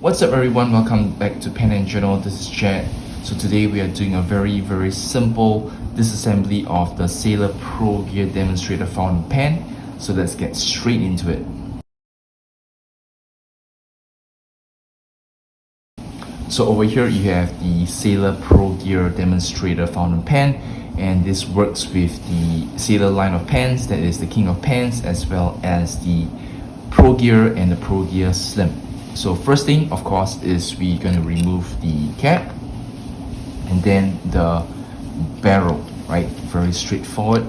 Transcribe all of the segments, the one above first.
What's up everyone, welcome back to Pen and Journal. This is Chad. So today we are doing a very simple disassembly of the Sailor Pro Gear demonstrator fountain pen. So let's get straight into it. So over here you have the Sailor Pro Gear demonstrator fountain pen, and this works with the Sailor line of pens, that is the King of Pens, as well as the Pro Gear and the Pro Gear Slim. So first thing, of course, is we're going to remove the cap and then the barrel, right? Very straightforward.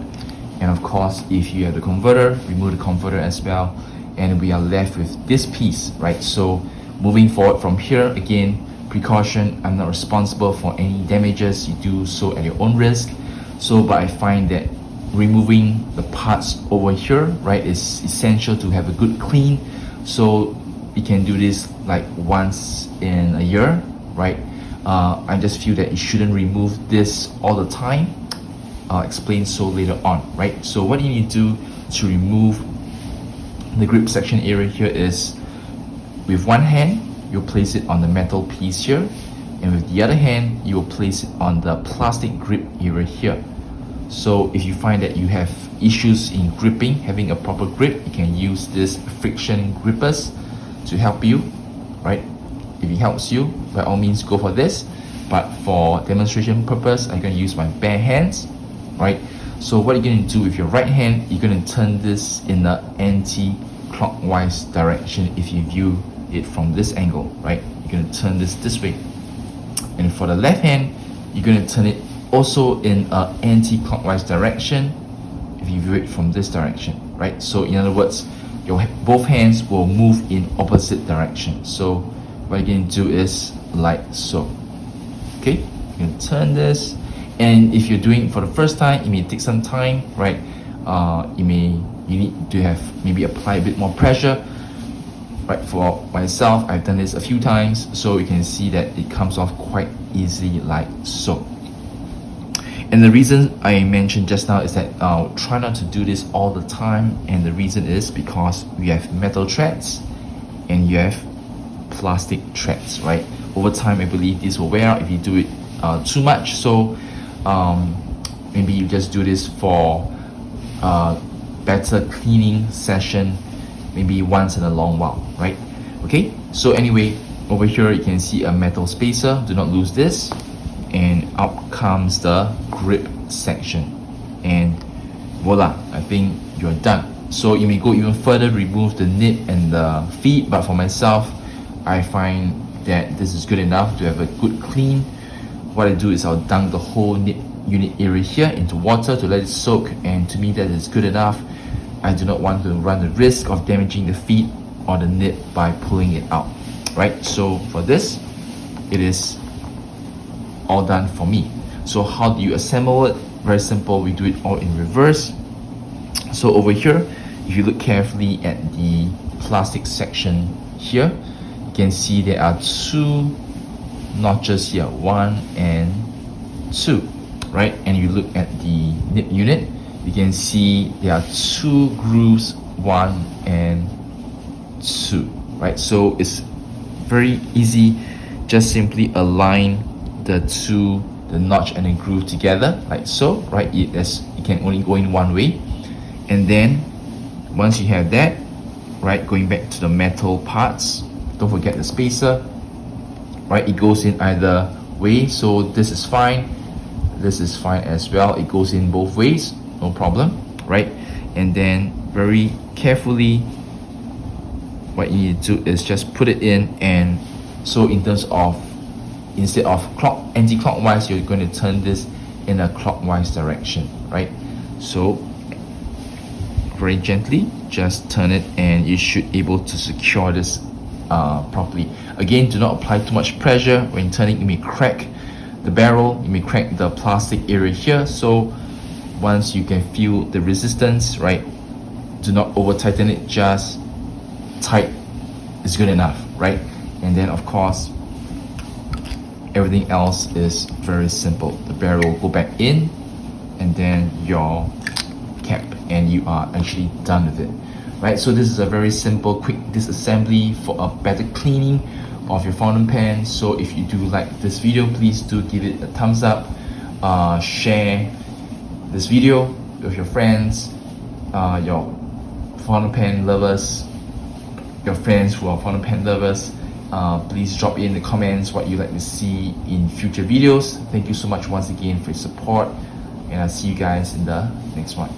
And of course, if you have the converter, remove the converter as well, and we are left with this piece, right? So moving forward from here, again, precaution, I'm not responsible for any damages. You do so at your own risk. So but I find that removing the parts over here, right, is essential to have a good clean. So you can do this like once in a year, right? I just feel that you shouldn't remove this all the time. I'll explain so later on, right? So what you need to do to remove the grip section area here is, with one hand you'll place it on the metal piece here, and with the other hand you will place it on the plastic grip area here. So if you find that you have issues in gripping, having a proper grip, you can use this friction grippers to help you, right? If it helps you, by all means go for this, but for demonstration purpose I'm going to use my bare hands, right? So what you're going to do with your right hand, you're going to turn this in the anti-clockwise direction. If you view it from this angle, right, you're going to turn this way. And for the left hand, you're going to turn it also in an anti-clockwise direction if you view it from this direction, right? So in other words, your both hands will move in opposite direction. So what you're going to do is like so. Okay, you can turn this, and if you're doing it for the first time, it may take some time, right? You need to have maybe apply a bit more pressure, right? For myself, I've done this a few times, so you can see that it comes off quite easily like so. And the reason I mentioned just now is that try not to do this all the time, and the reason is because we have metal threads and you have plastic threads, right? Over time, I believe this will wear out if you do it too much. So maybe you just do this for better cleaning session, maybe once in a long while, right? Okay, so anyway, over here you can see a metal spacer. Do not lose this. And out comes the grip section, and voila, I think you're done. So you may go even further, remove the nib and the feet, but for myself, I find that this is good enough to have a good clean. What I do is I'll dunk the whole nib unit area here into water to let it soak, and to me that is good enough. I do not want to run the risk of damaging the feet or the nib by pulling it out, right? So for this, it is all done for me. So how do you assemble it? Very simple, we do it all in reverse. So over here, if you look carefully at the plastic section here, you can see there are two notches here, 1 and 2, right? And you look at the nib unit, you can see there are 2 grooves, 1 and 2, right? So it's very easy, just simply align the notch and the groove together like so, right? It can only go in one way. And then once you have that, right, going back to the metal parts, don't forget the spacer, right? It goes in either way, so this is fine as well. It goes in both ways, no problem, right? And then very carefully, what you need to do is just put it in. And so in terms of, instead of anti-clockwise, you're going to turn this in a clockwise direction, right? So very gently just turn it, and you should be able to secure this properly. Again, do not apply too much pressure. When turning, you may crack the barrel, you may crack the plastic area here. So once you can feel the resistance, right, do not over tighten it, just tight is good enough, right? And then of course everything else is very simple. The barrel will go back in, and then your cap, and you are actually done with it, right? So this is a very simple, quick disassembly for a better cleaning of your fountain pen. So if you do like this video, please do give it a thumbs up, share this video with your friends, your fountain pen lovers, your friends who are fountain pen lovers. Please drop in the comments what you'd like to see in future videos. Thank you so much once again for your support, and I'll see you guys in the next one.